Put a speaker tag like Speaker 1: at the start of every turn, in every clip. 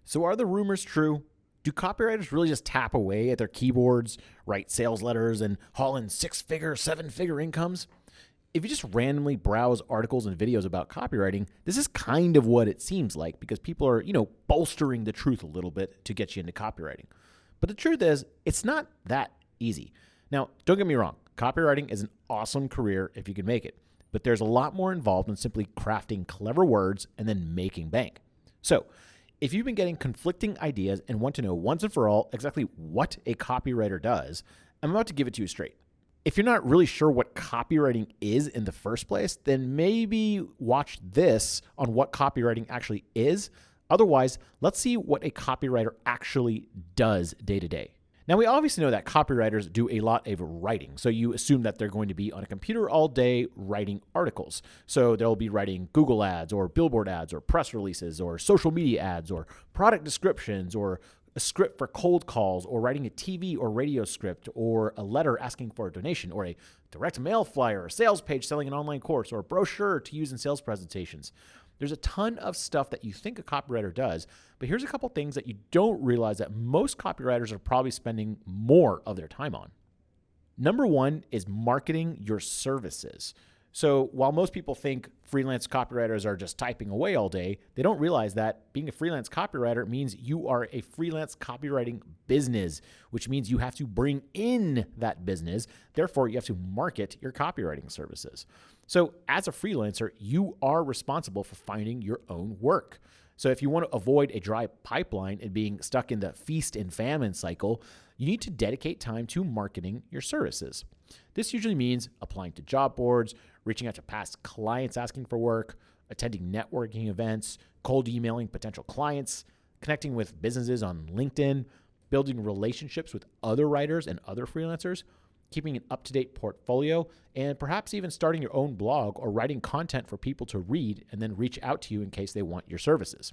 Speaker 1: So are the rumors true? Do copywriters really just tap away at their keyboards, write sales letters, and haul in 6-figure, 7-figure incomes? If you just randomly browse articles and videos about copywriting, this is kind of what it seems like because people are, bolstering the truth a little bit to get you into copywriting. But the truth is, it's not that easy. Now, don't get me wrong. Copywriting is an awesome career if you can make it, but there's a lot more involved than simply crafting clever words and then making bank. So, if you've been getting conflicting ideas and want to know once and for all exactly what a copywriter does, I'm about to give it to you straight. If you're not really sure what copywriting is in the first place, then maybe watch this on what copywriting actually is. Otherwise, let's see what a copywriter actually does day to day. Now, we obviously know that copywriters do a lot of writing. So you assume that they're going to be on a computer all day writing articles. So they'll be writing Google ads or billboard ads or press releases or social media ads or product descriptions or a script for cold calls or writing a TV or radio script or a letter asking for a donation or a direct mail flyer, a sales page selling an online course or a brochure to use in sales presentations. There's a ton of stuff that you think a copywriter does, but here's a couple things that you don't realize that most copywriters are probably spending more of their time on. Number one is marketing your services. So while most people think freelance copywriters are just typing away all day, they don't realize that being a freelance copywriter means you are a freelance copywriting business, which means you have to bring in that business. Therefore, you have to market your copywriting services. So as a freelancer, you are responsible for finding your own work. So if you want to avoid a dry pipeline and being stuck in the feast and famine cycle, you need to dedicate time to marketing your services. This usually means applying to job boards, reaching out to past clients asking for work, attending networking events, cold emailing potential clients, connecting with businesses on LinkedIn, building relationships with other writers and other freelancers, keeping an up-to-date portfolio, and perhaps even starting your own blog or writing content for people to read and then reach out to you in case they want your services.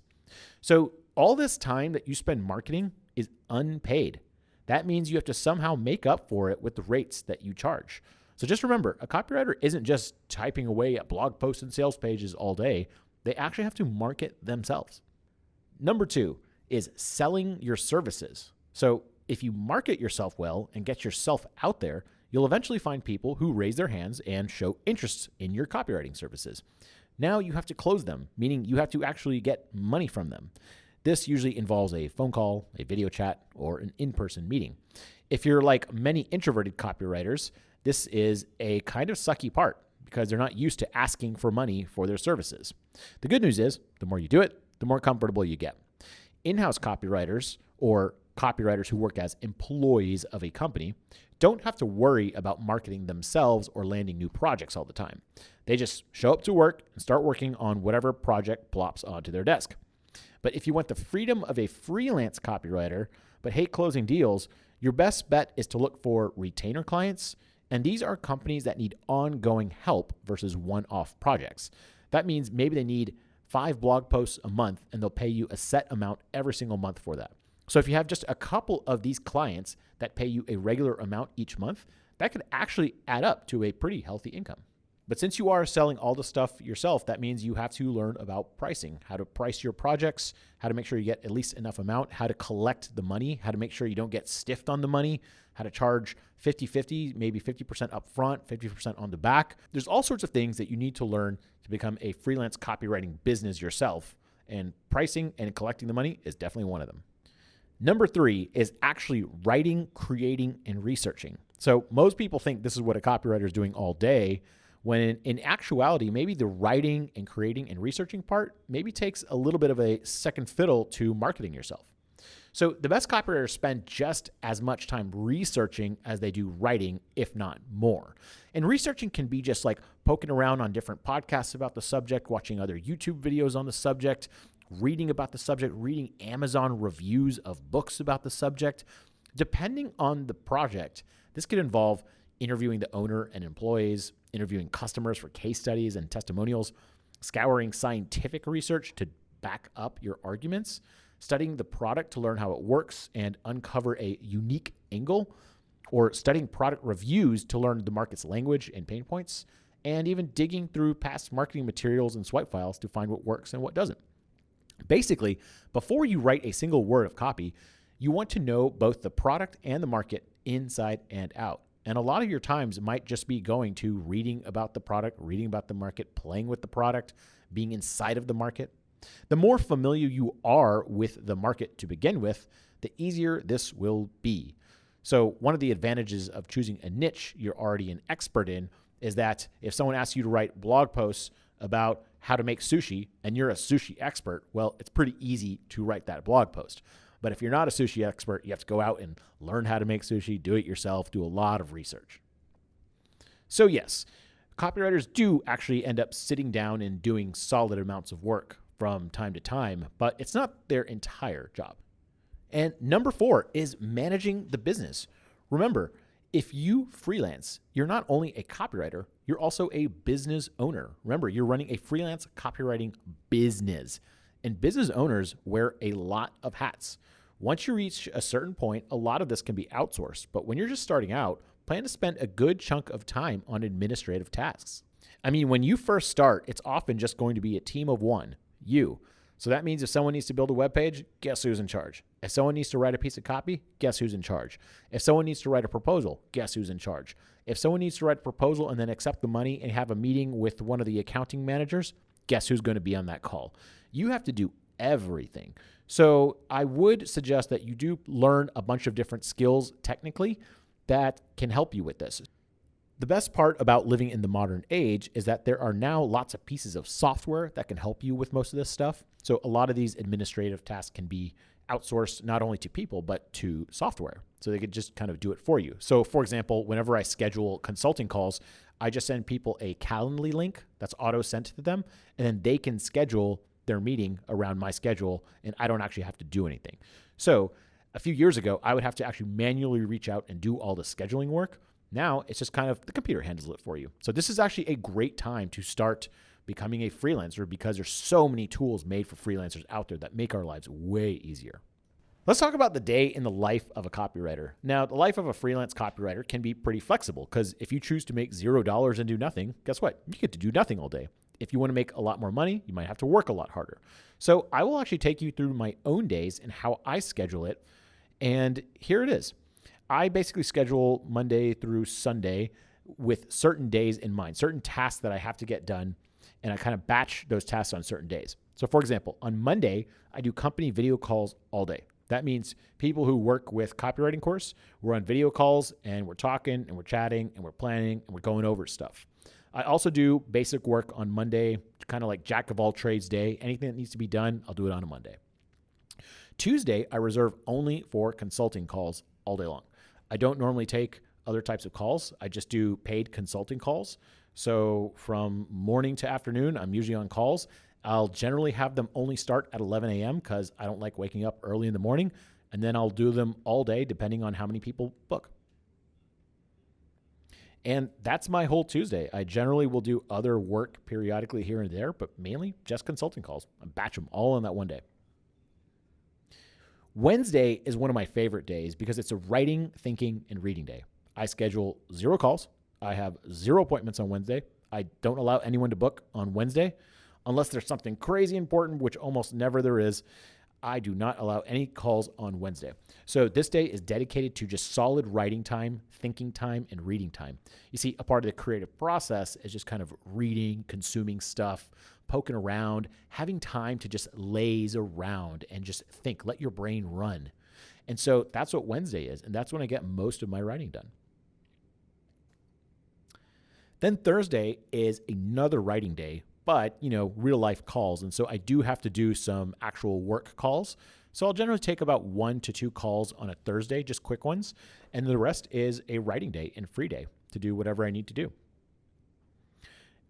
Speaker 1: So all this time that you spend marketing is unpaid. That means you have to somehow make up for it with the rates that you charge. So just remember, a copywriter isn't just typing away at blog posts and sales pages all day. They actually have to market themselves. Number two is selling your services. So if you market yourself well and get yourself out there, you'll eventually find people who raise their hands and show interest in your copywriting services. Now you have to close them, meaning you have to actually get money from them. This usually involves a phone call, a video chat, or an in-person meeting. If you're like many introverted copywriters, this is a kind of sucky part because they're not used to asking for money for their services. The good news is the more you do it, the more comfortable you get. In-house copywriters or copywriters who work as employees of a company don't have to worry about marketing themselves or landing new projects all the time. They just show up to work and start working on whatever project plops onto their desk. But if you want the freedom of a freelance copywriter but hate closing deals, your best bet is to look for retainer clients, and these are companies that need ongoing help versus one-off projects. That means maybe they need 5 blog posts a month and they'll pay you a set amount every single month for that. So if you have just a couple of these clients that pay you a regular amount each month, that could actually add up to a pretty healthy income. But since you are selling all the stuff yourself, that means you have to learn about pricing, how to price your projects, how to make sure you get at least enough amount, how to collect the money, how to make sure you don't get stiffed on the money, how to charge 50-50, maybe 50% up front, 50% on the back. There's all sorts of things that you need to learn to become a freelance copywriting business yourself, and pricing and collecting the money is definitely one of them. Number 3 is actually writing, creating, and researching. So most people think this is what a copywriter is doing all day, when in actuality, maybe the writing and creating and researching part maybe takes a little bit of a second fiddle to marketing yourself. So the best copywriters spend just as much time researching as they do writing, if not more. And researching can be just like poking around on different podcasts about the subject, watching other YouTube videos on the subject, reading about the subject, reading Amazon reviews of books about the subject. Depending on the project, this could involve interviewing the owner and employees, interviewing customers for case studies and testimonials, scouring scientific research to back up your arguments, studying the product to learn how it works and uncover a unique angle, or studying product reviews to learn the market's language and pain points, and even digging through past marketing materials and swipe files to find what works and what doesn't. Basically, before you write a single word of copy, you want to know both the product and the market inside and out. And a lot of your times might just be going to reading about the product, reading about the market, playing with the product, being inside of the market. The more familiar you are with the market to begin with, the easier this will be. So one of the advantages of choosing a niche you're already an expert in is that if someone asks you to write blog posts about how to make sushi and you're a sushi expert, well, it's pretty easy to write that blog post. But if you're not a sushi expert, you have to go out and learn how to make sushi, do it yourself, do a lot of research. So yes, copywriters do actually end up sitting down and doing solid amounts of work from time to time, but it's not their entire job. And number 4 is managing the business. Remember, if you freelance, you're not only a copywriter, you're also a business owner. Remember, you're running a freelance copywriting business. And business owners wear a lot of hats. Once you reach a certain point, a lot of this can be outsourced. But when you're just starting out, plan to spend a good chunk of time on administrative tasks. I mean, when you first start, it's often just going to be a team of one, you. So that means if someone needs to build a web page, guess who's in charge? If someone needs to write a piece of copy, guess who's in charge? If someone needs to write a proposal, guess who's in charge? If someone needs to write a proposal and then accept the money and have a meeting with one of the accounting managers, guess who's going to be on that call? You have to do everything. So I would suggest that you do learn a bunch of different skills technically that can help you with this. The best part about living in the modern age is that there are now lots of pieces of software that can help you with most of this stuff. So a lot of these administrative tasks can be outsourced not only to people, but to software. So they could just kind of do it for you. So for example, whenever I schedule consulting calls, I just send people a Calendly link that's auto sent to them, and then they can schedule their meeting around my schedule, and I don't actually have to do anything. So a few years ago, I would have to actually manually reach out and do all the scheduling work. Now it's just kind of the computer handles it for you. So this is actually a great time to start becoming a freelancer because there's so many tools made for freelancers out there that make our lives way easier. Let's talk about the day in the life of a copywriter. Now, the life of a freelance copywriter can be pretty flexible because if you choose to make $0 and do nothing, guess what? You get to do nothing all day. If you want to make a lot more money, you might have to work a lot harder. So I will actually take you through my own days and how I schedule it. And here it is. I basically schedule Monday through Sunday with certain days in mind, certain tasks that I have to get done, and I kind of batch those tasks on certain days. So for example, on Monday, I do company video calls all day. That means people who work with Copywriting Kourse, we're on video calls and we're talking and we're chatting and we're planning and we're going over stuff. I also do basic work on Monday, kind of like jack of all trades day. Anything that needs to be done, I'll do it on a Monday. Tuesday, I reserve only for consulting calls all day long. I don't normally take other types of calls. I just do paid consulting calls. So from morning to afternoon, I'm usually on calls. I'll generally have them only start at 11 a.m. because I don't like waking up early in the morning. And then I'll do them all day depending on how many people book. And that's my whole Tuesday. I generally will do other work periodically here and there, but mainly just consulting calls. I batch them all on that one day. Wednesday is one of my favorite days because it's a writing, thinking, and reading day. I schedule 0 calls. I have 0 appointments on Wednesday. I don't allow anyone to book on Wednesday unless there's something crazy important, which almost never there is. I do not allow any calls on Wednesday. So this day is dedicated to just solid writing time, thinking time, and reading time. You see, a part of the creative process is just kind of reading, consuming stuff, poking around, having time to just laze around and just think, let your brain run. And so that's what Wednesday is, and that's when I get most of my writing done. Then Thursday is another writing day, but, real life calls. And so I do have to do some actual work calls. So I'll generally take about 1 to 2 calls on a Thursday, just quick ones. And the rest is a writing day and free day to do whatever I need to do.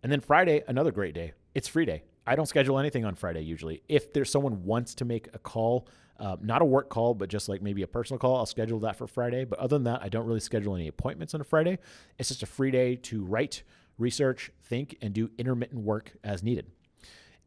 Speaker 1: And then Friday, another great day. It's free day. I don't schedule anything on Friday usually. If there's someone wants to make a call, not a work call, but just like maybe a personal call, I'll schedule that for Friday. But other than that, I don't really schedule any appointments on a Friday. It's just a free day to write, research, think, and do intermittent work as needed.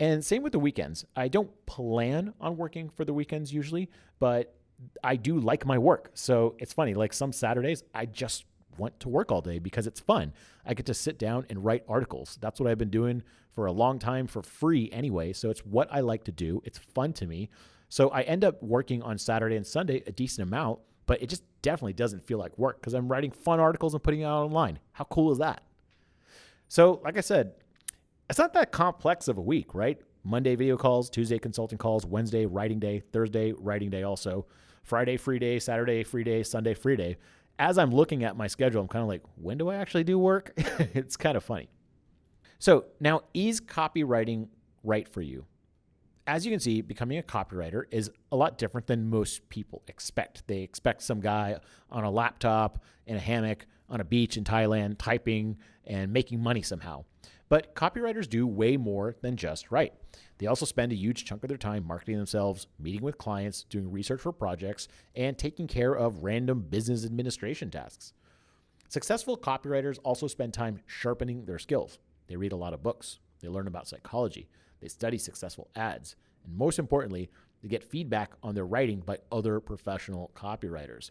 Speaker 1: And same with the weekends. I don't plan on working for the weekends usually, but I do like my work. So it's funny, like some Saturdays, I just want to work all day because it's fun. I get to sit down and write articles. That's what I've been doing for a long time for free anyway. So it's what I like to do. It's fun to me. So I end up working on Saturday and Sunday a decent amount, but it just definitely doesn't feel like work because I'm writing fun articles and putting it out online. How cool is that? So like I said, it's not that complex of a week, right? Monday video calls, Tuesday consulting calls, Wednesday writing day, Thursday writing day also, Friday free day, Saturday free day, Sunday free day. As I'm looking at my schedule, I'm kind of like, when do I actually do work? It's kind of funny. So now, is copywriting right for you? As you can see, becoming a copywriter is a lot different than most people expect. They expect some guy on a laptop in a hammock on a beach in Thailand typing and making money somehow. But copywriters do way more than just write. They also spend a huge chunk of their time marketing themselves, meeting with clients, doing research for projects, and taking care of random business administration tasks. Successful copywriters also spend time sharpening their skills. They read a lot of books. They learn about psychology. They study successful ads. And most importantly, they get feedback on their writing by other professional copywriters.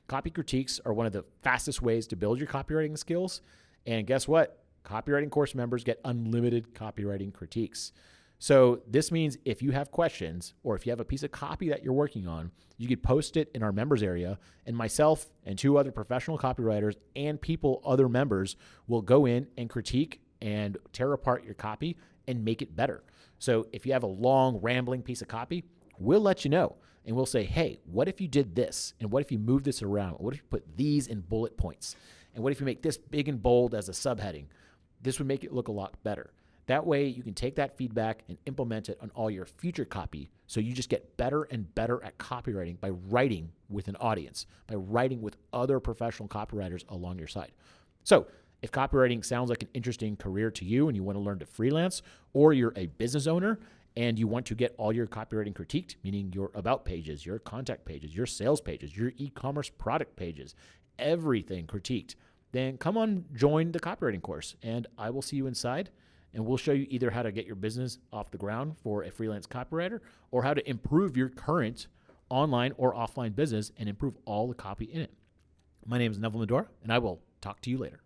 Speaker 1: Copy critiques are one of the fastest ways to build your copywriting skills. And guess what? Copywriting course members get unlimited copywriting critiques. So this means if you have questions or if you have a piece of copy that you're working on, you could post it in our members area, and myself and 2 other professional copywriters and other members will go in and critique and tear apart your copy and make it better. So if you have a long rambling piece of copy, we'll let you know. And we'll say, hey, what if you did this? And what if you move this around? What if you put these in bullet points? And what if you make this big and bold as a subheading? This would make it look a lot better. That way you can take that feedback and implement it on all your future copy. So you just get better and better at copywriting by writing with an audience, by writing with other professional copywriters along your side. So if copywriting sounds like an interesting career to you and you want to learn to freelance, or you're a business owner and you want to get all your copywriting critiqued, meaning your about pages, your contact pages, your sales pages, your e-commerce product pages, everything critiqued, then come on, join the copywriting course and I will see you inside, and we'll show you either how to get your business off the ground for a freelance copywriter or how to improve your current online or offline business and improve all the copy in it. My name is Neville Medora, and I will talk to you later.